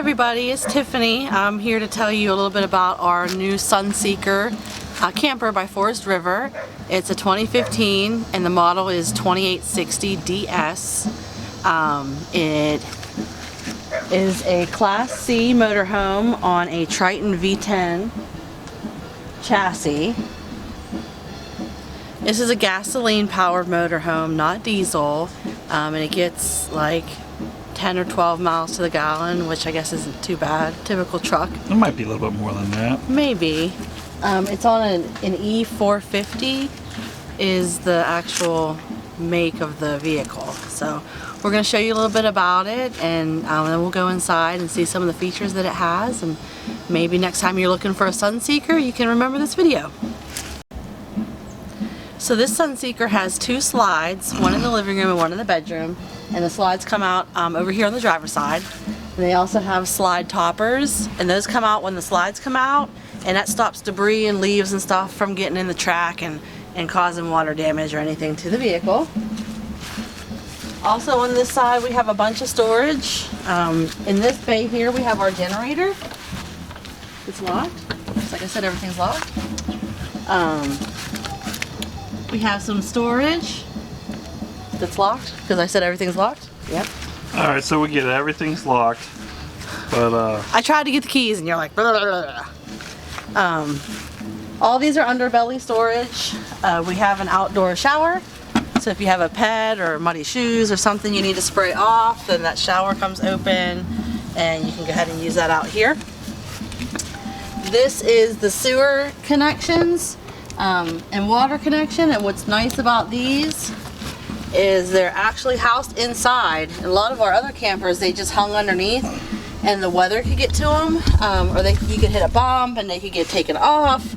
everybody, it's Tiffany. I'm here to tell you a little bit about our new Sunseeker camper by Forest River. It's a 2015 and the model is 2860DS. It is a Class C motorhome on a Triton V10 chassis. This is a gasoline powered motorhome, not diesel, and it gets like 10 or 12 miles to the gallon, which I guess isn't too bad. Typical truck. It might be a little bit more than that. Maybe. It's on an E450 is the actual make of the vehicle. So we're going to show you a little bit about it, and then we'll go inside and see some of the features that it has, and maybe next time you're looking for a Sunseeker you can remember this video. So this Sunseeker has two slides, one in the living room and one in the bedroom, and the slides come out over here on the driver's side. And they also have slide toppers, and those come out when the slides come out, and that stops debris and leaves and stuff from getting in the track and causing water damage or anything to the vehicle. Also on this side we have a bunch of storage. In this bay here we have our generator. It's locked. Like I said, everything's locked. We have some storage that's locked because I said everything's locked. Yep. Alright, so we get everything's locked, but I tried to get the keys and you're like blah, blah, blah. All these are underbelly storage. We have an outdoor shower, so if you have a pet or muddy shoes or something you need to spray off, then that shower comes open and you can go ahead and use that out here. This is the sewer connections and water connection, and what's nice about these is they're actually housed inside. A lot of our other campers, they just hung underneath and the weather could get to them, or you could hit a bump and they could get taken off.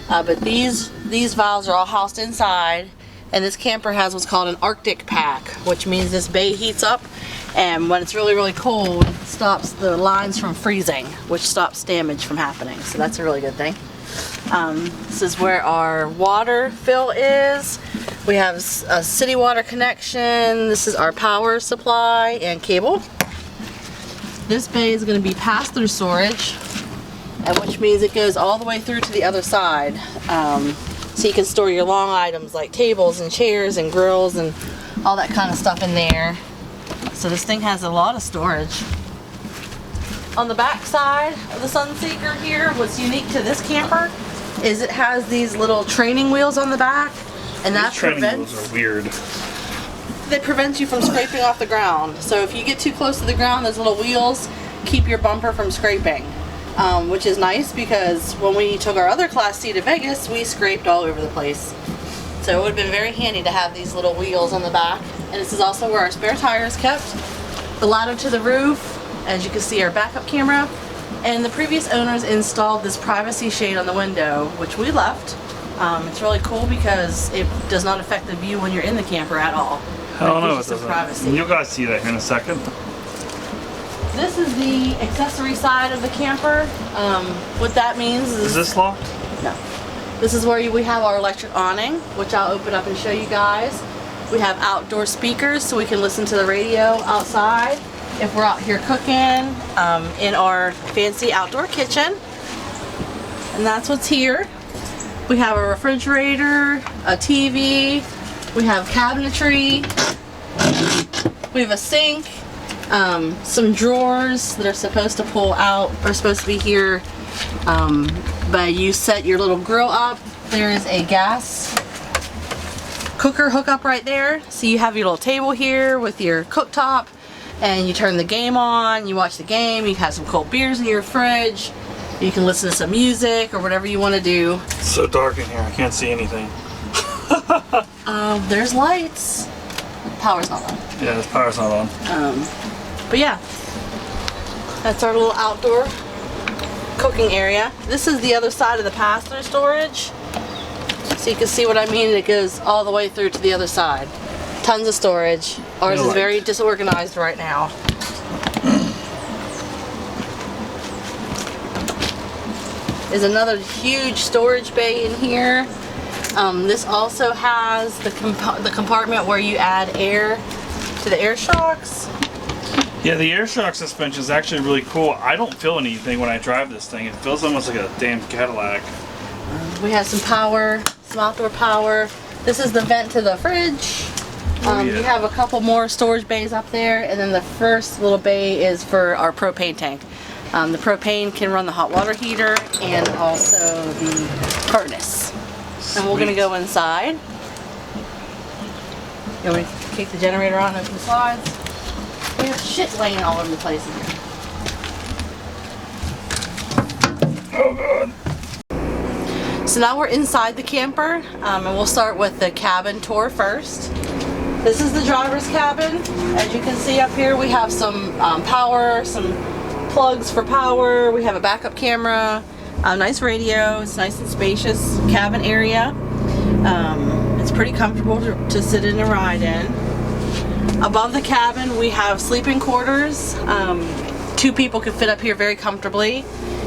But these valves are all housed inside, and this camper has what's called an Arctic pack, which means this bay heats up, and when it's really, really cold, it stops the lines from freezing, which stops damage from happening. So that's a really good thing. This is where our water fill is. We have a city water connection. This is our power supply and cable. This bay is going to be pass-through storage, and which means it goes all the way through to the other side. So you can store your long items like tables and chairs and grills and all that kind of stuff in there. So this thing has a lot of storage. On the back side of the Sunseeker here, what's unique to this camper is it has these little training wheels on the back, and that prevents... These training wheels are weird. They prevent you from scraping off the ground. So if you get too close to the ground, those little wheels keep your bumper from scraping, which is nice because when we took our other Class C to Vegas, we scraped all over the place. So it would have been very handy to have these little wheels on the back. And this is also where our spare tire is kept. The ladder to the roof, as you can see, our backup camera. And the previous owners installed this privacy shade on the window, which we left. It's really cool because it does not affect the view when you're in the camper at all. Hell no, it doesn't. You guys see that here in a second. This is the accessory side of the camper. What that means is this locked? No. This is where we have our electric awning, which I'll open up and show you guys. We have outdoor speakers so we can listen to the radio outside if we're out here cooking, in our fancy outdoor kitchen. And that's what's here. We have a refrigerator, a TV, we have cabinetry, we have a sink, some drawers that are supposed to pull out, are supposed to be here, but you set your little grill up. There is a gas cooker hookup right there, so you have your little table here with your cooktop, and you turn the game on, you watch the game, you have some cold beers in your fridge, you can listen to some music or whatever you want to do. It's so dark in here, I can't see anything. There's lights. Power's not on. Yeah, this power's not on. But yeah, that's our little outdoor cooking area. This is the other side of the pass-through storage. So you can see what I mean. It goes all the way through to the other side. Tons of storage. Ours is very disorganized right now. There's another huge storage bay in here. This also has the compartment where you add air to the air shocks. Yeah, the air shock suspension is actually really cool. I don't feel anything when I drive this thing. It feels almost like a damn Cadillac. We have some power, some outdoor power. This is the vent to the fridge. Yeah. You have a couple more storage bays up there, and then the first little bay is for our propane tank. The propane can run the hot water heater and also the furnace. And we're gonna go inside. You want me to kick the generator on and open the slides? We have shit laying all over the place in here. Oh god. So now we're inside the camper, and we'll start with the cabin tour first. This is the driver's cabin. As you can see up here, we have some power, some plugs for power. We have a backup camera, a nice radio. It's nice and spacious cabin area. It's pretty comfortable to sit in and ride in. Above the cabin, we have sleeping quarters. 2 people can fit up here very comfortably.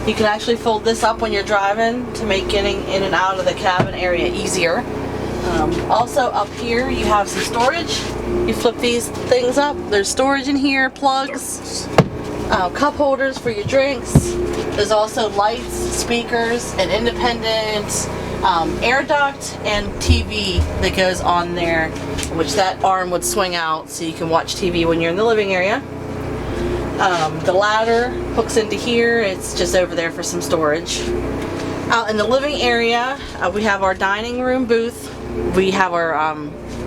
You can actually fold this up when you're driving to make getting in and out of the cabin area easier. Also up here you have some storage. You flip these things up, there's storage in here, plugs, cup holders for your drinks. There's also lights, speakers, an independent air duct and TV that goes on there, which that arm would swing out so you can watch TV when you're in the living area. The ladder hooks into here. It's just over there for some storage. Out in the living area, we have our dining room booth. We have our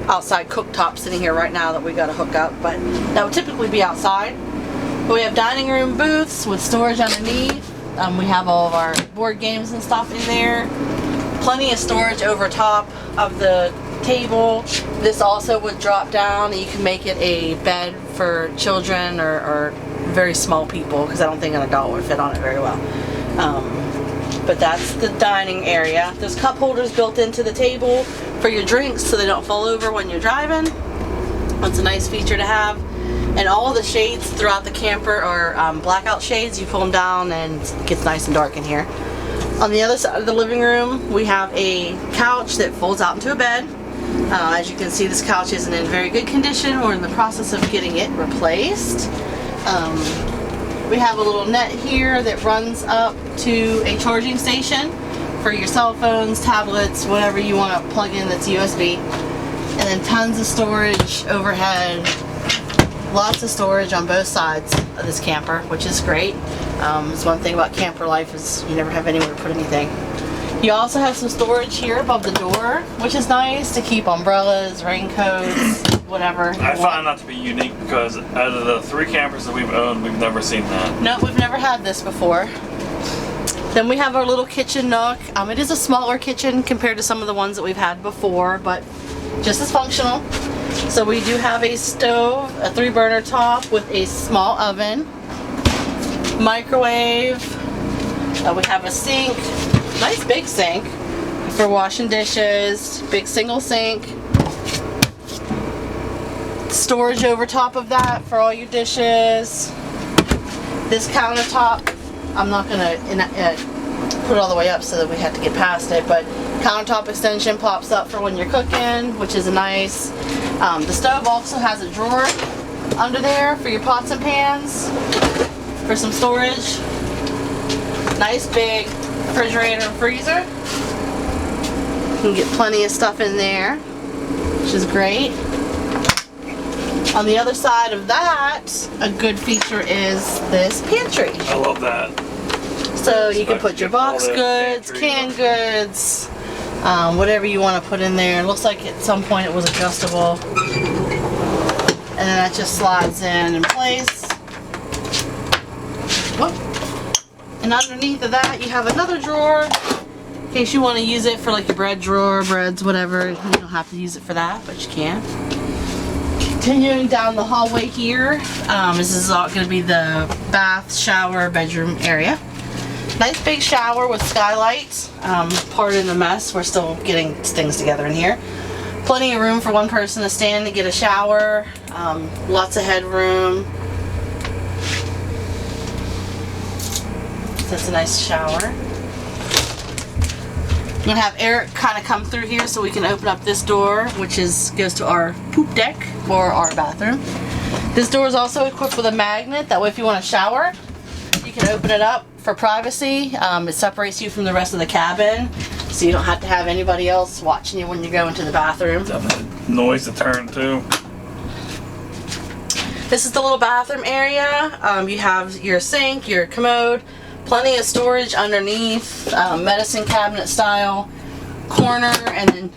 outside cooktop sitting here right now that we got to hook up, but that would typically be outside. But we have dining room booths with storage underneath. We have all of our board games and stuff in there. Plenty of storage over top of the table. This also would drop down and you can make it a bed for children or very small people, because I don't think an adult would fit on it very well. But that's the dining area. There's cup holders built into the table for your drinks so they don't fall over when you're driving. That's a nice feature to have. And all the shades throughout the camper are blackout shades. You pull them down and it gets nice and dark in here. On the other side of the living room, we have a couch that folds out into a bed. As you can see, this couch isn't in very good condition. We're in the process of getting it replaced. We have a little net here that runs up to a charging station for your cell phones, tablets, whatever you want to plug in that's USB. And then tons of storage overhead. Lots of storage on both sides of this camper, which is great. It's one thing about camper life is you never have anywhere to put anything. You also have some storage here above the door, which is nice to keep umbrellas, raincoats, whatever. I find that to be unique because out of the 3 campers that we've owned, we've never seen that. No, we've never had this before. Then we have our little kitchen nook. It is a smaller kitchen compared to some of the ones that we've had before, but just as functional. So we do have a stove, a 3-burner top with a small oven, microwave. We have a sink, nice big sink for washing dishes, big single sink. Storage over top of that for all your dishes. This countertop, I'm not going to put it all the way up so that we have to get past it, but countertop extension pops up for when you're cooking, which is nice. The stove also has a drawer under there for your pots and pans for some storage. Nice big refrigerator and freezer. You can get plenty of stuff in there, which is great. On the other side of that, a good feature is this pantry. I love that. So you can put your box goods, canned goods, whatever you want to put in there. It looks like at some point it was adjustable. And then that just slides in place. Whoop. And underneath of that you have another drawer in case you want to use it for like your bread drawer, breads, whatever. You don't have to use it for that, but you can. Continuing down the hallway here, this is all going to be the bath, shower, bedroom area. Nice big shower with skylight. Pardon the mess, we're still getting things together in here. Plenty of room for one person to stand and get a shower. Lots of headroom. So that's a nice shower. I'm going to have air kind of come through here so we can open up this door, which goes to our poop deck or our bathroom. This door is also equipped with a magnet. That way if you want to shower, you can open it up for privacy. It separates you from the rest of the cabin, so you don't have to have anybody else watching you when you go into the bathroom. Noise to turn too. This is the little bathroom area. You have your sink, your commode, plenty of storage underneath, medicine cabinet style corner, and then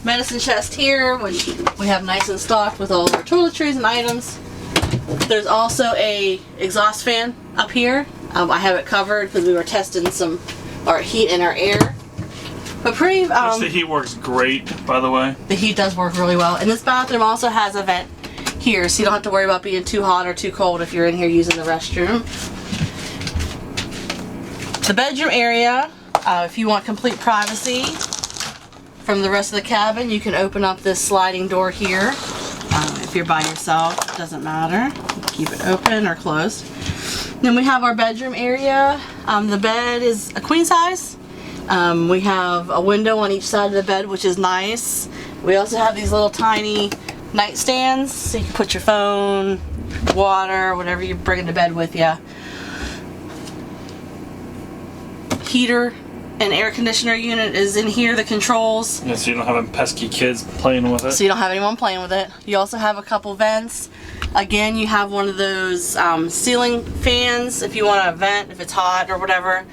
medicine chest here, which we have nice and stocked with all of our toiletries and items. There's also a exhaust fan up here. I have it covered because we were testing some our heat in our air. But pretty. The heat works great, by the way. The heat does work really well, and this bathroom also has a vent here, so you don't have to worry about being too hot or too cold if you're in here using the restroom. The bedroom area, if you want complete privacy from the rest of the cabin, you can open up this sliding door here. If you're by yourself, it doesn't matter. Keep it open or closed. Then we have our bedroom area. The bed is a queen size. We have a window on each side of the bed, which is nice. We also have these little tiny nightstands, so you can put your phone, water, whatever you're bringing to bed with you. Heater and air conditioner unit is in here, the controls. Yeah, so you don't have pesky kids playing with it. So you don't have anyone playing with it. You also have a couple vents. Again, you have one of those ceiling fans if you want to vent, if it's hot or whatever.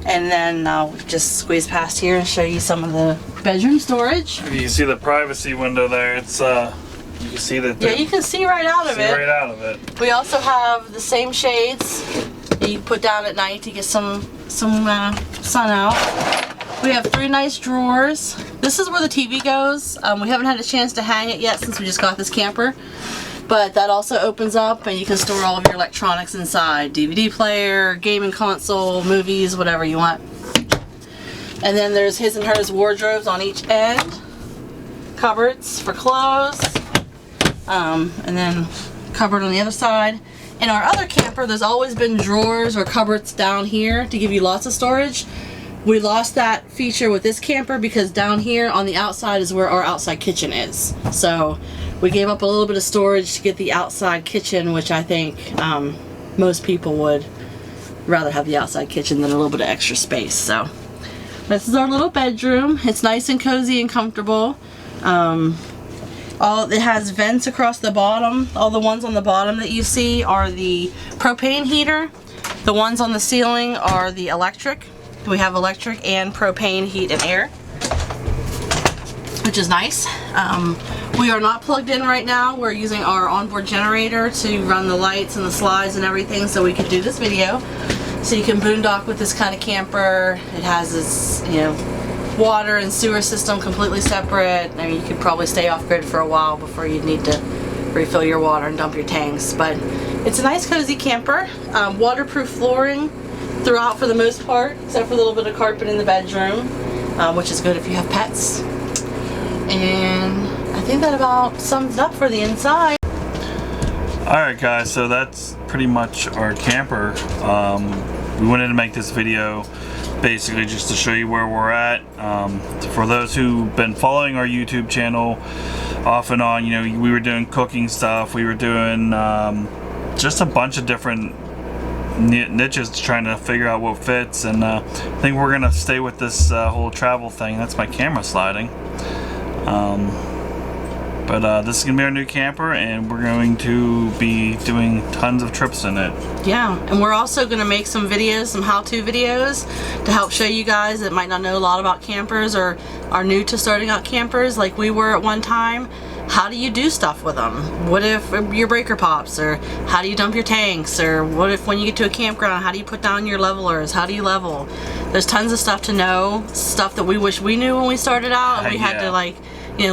And then I'll just squeeze past here and show you some of the bedroom storage. You can see the privacy window there. It's you can see that. Yeah, you can see right out of it. Right out of it. We also have the same shades that you put down at night to get some sun out. We have 3 nice drawers. This is where the TV goes. We haven't had a chance to hang it yet since we just got this camper. But that also opens up and you can store all of your electronics inside. DVD player, gaming console, movies, whatever you want. And then there's his and hers wardrobes on each end. Cupboards for clothes. And then cupboard on the other side. In our other camper, there's always been drawers or cupboards down here to give you lots of storage. We lost that feature with this camper because down here on the outside is where our outside kitchen is. So we gave up a little bit of storage to get the outside kitchen, which I think most people would rather have the outside kitchen than a little bit of extra space. So this is our little bedroom. It's nice and cozy and comfortable. It has vents across the bottom. All the ones on the bottom that you see are the propane heater. The ones on the ceiling are the electric. We have electric and propane heat and air, which is nice. We are not plugged in right now. We're using our onboard generator to run the lights and the slides and everything so we can do this video. So you can boondock with this kind of camper. It has this, water and sewer system completely separate. I mean, you could probably stay off grid for a while before you'd need to refill your water and dump your tanks. But it's a nice cozy camper. Waterproof flooring throughout for the most part, except for a little bit of carpet in the bedroom, which is good if you have pets. And I think that about sums up for the inside. Alright guys, so that's pretty much our camper. We wanted to make this video basically just to show you where we're at. For those who've been following our YouTube channel off and on, we were doing cooking stuff, we were doing just a bunch of different niches trying to figure out what fits, and I think we're gonna stay with this whole travel thing. That's my camera sliding. But this is gonna be our new camper, and we're going to be doing tons of trips in it. Yeah, and we're also gonna make some videos, some how-to videos to help show you guys that might not know a lot about campers or are new to starting out campers like we were at one time. How do you do stuff with them? What if your breaker pops? Or how do you dump your tanks? Or what if when you get to a campground, how do you put down your levelers? How do you level? There's tons of stuff to know, stuff that we wish we knew when we started out, and we had to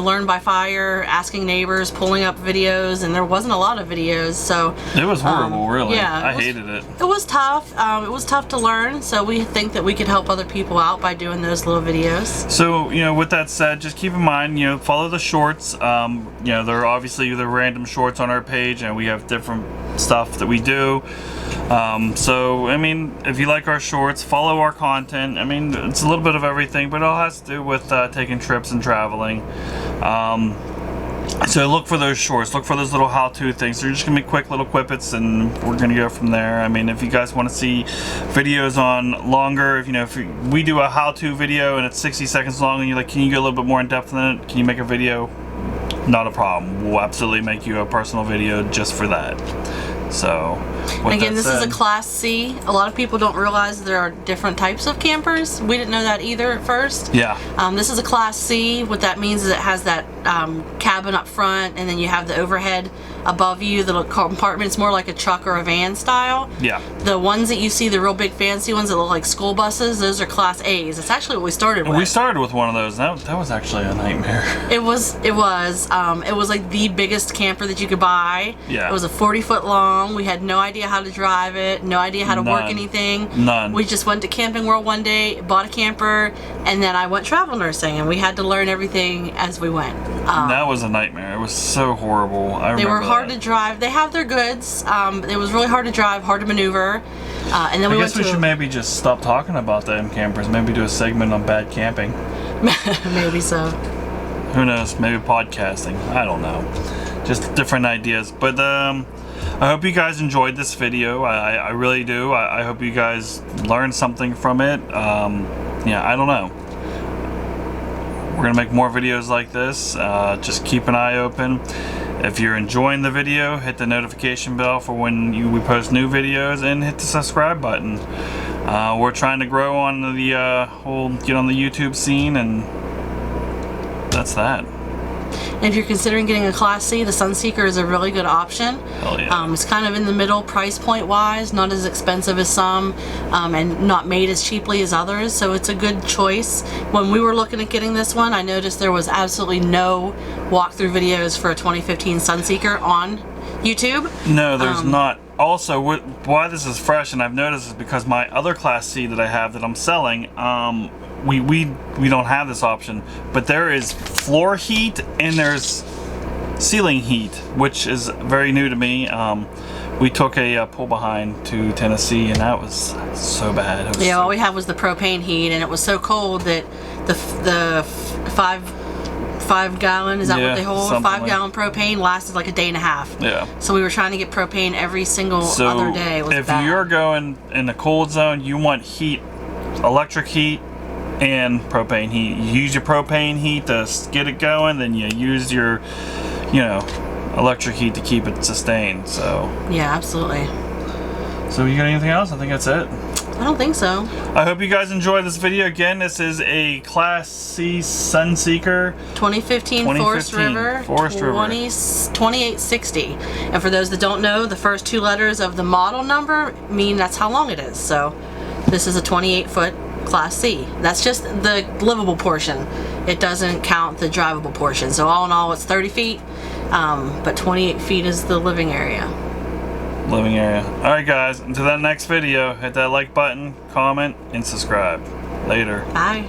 learn by fire, asking neighbors, pulling up videos, and there wasn't a lot of videos, so it was horrible, really. Yeah, I hated it. It was tough. It was tough to learn, so we think that we could help other people out by doing those little videos. So, with that said, just keep in mind, follow the shorts. They're obviously the random shorts on our page, and we have different stuff that we do. So, I mean, if you like our shorts, follow our content. I mean, it's a little bit of everything, but it all has to do with taking trips and traveling. So look for those shorts, look for those little how-to things. They're just gonna be quick little quippets, and we're gonna go from there. I mean, if you guys want to see videos on longer, if we do a how-to video and it's 60 seconds long, and you're like, can you go a little bit more in depth than it? Can you make a video? Not a problem. We'll absolutely make you a personal video just for that. So. And again, this is a Class C. A lot of people don't realize there are different types of campers. We didn't know that either at first. Yeah. This is a Class C. What that means is it has that cabin up front, and then you have the overhead above you, the little compartment. It's more like a truck or a van style. Yeah. The ones that you see, the real big fancy ones that look like school buses, those are Class A's. It's actually what we started with. We started with one of those. That was actually a nightmare. It was like the biggest camper that you could buy. Yeah. It was a 40-foot long. We had no idea how to drive it, no idea how to work anything. None. We just went to Camping World one day, bought a camper, and then I went travel nursing, and we had to learn everything as we went. That was a nightmare. It was so horrible. They were hard to drive. They have their goods. It was really hard to drive, hard to maneuver. And then I guess we should maybe just stop talking about them campers. Maybe do a segment on bad camping. Maybe so. Who knows? Maybe podcasting. I don't know. Just different ideas. But I hope you guys enjoyed this video. I really do. I hope you guys learned something from it. Yeah, I don't know. We're gonna make more videos like this. Just keep an eye open. If you're enjoying the video, hit the notification bell for when we post new videos, and hit the subscribe button. We're trying to grow on the get on the YouTube scene, and that's that. And if you're considering getting a Class C, the Sunseeker is a really good option. Hell yeah. It's kind of in the middle price point wise, not as expensive as some, and not made as cheaply as others, so it's a good choice. When we were looking at getting this one, I noticed there was absolutely no walkthrough videos for a 2015 Sunseeker on YouTube. No, there's not. Also, why this is fresh, and I've noticed, is because my other Class C that I have that I'm selling, we don't have this option, but there is floor heat and there's ceiling heat, which is very new to me. We took a pull behind to Tennessee, and that was so bad. Yeah, all we had was the propane heat, and it was so cold that the 5 gallon, is that what they hold? 5 gallon propane lasted like a day and a half. Yeah. So we were trying to get propane every single other day. It was if bad. You're going in the cold zone, you want heat, electric heat, and propane heat. You use your propane heat to get it going, then you use your, electric heat to keep it sustained. So. Yeah, absolutely. So you got anything else? I think that's it. I don't think so. I hope you guys enjoyed this video. Again, this is a Class C Sunseeker 2015 Forest River 2860. And for those that don't know, the first 2 letters of the model number mean that's how long it is. So this is a 28-foot Class C. That's just the livable portion. It doesn't count the drivable portion. So all in all, it's 30 feet, but 28 feet is the living area. Alright guys, until that next video, hit that like button, comment, and subscribe. Later. Bye.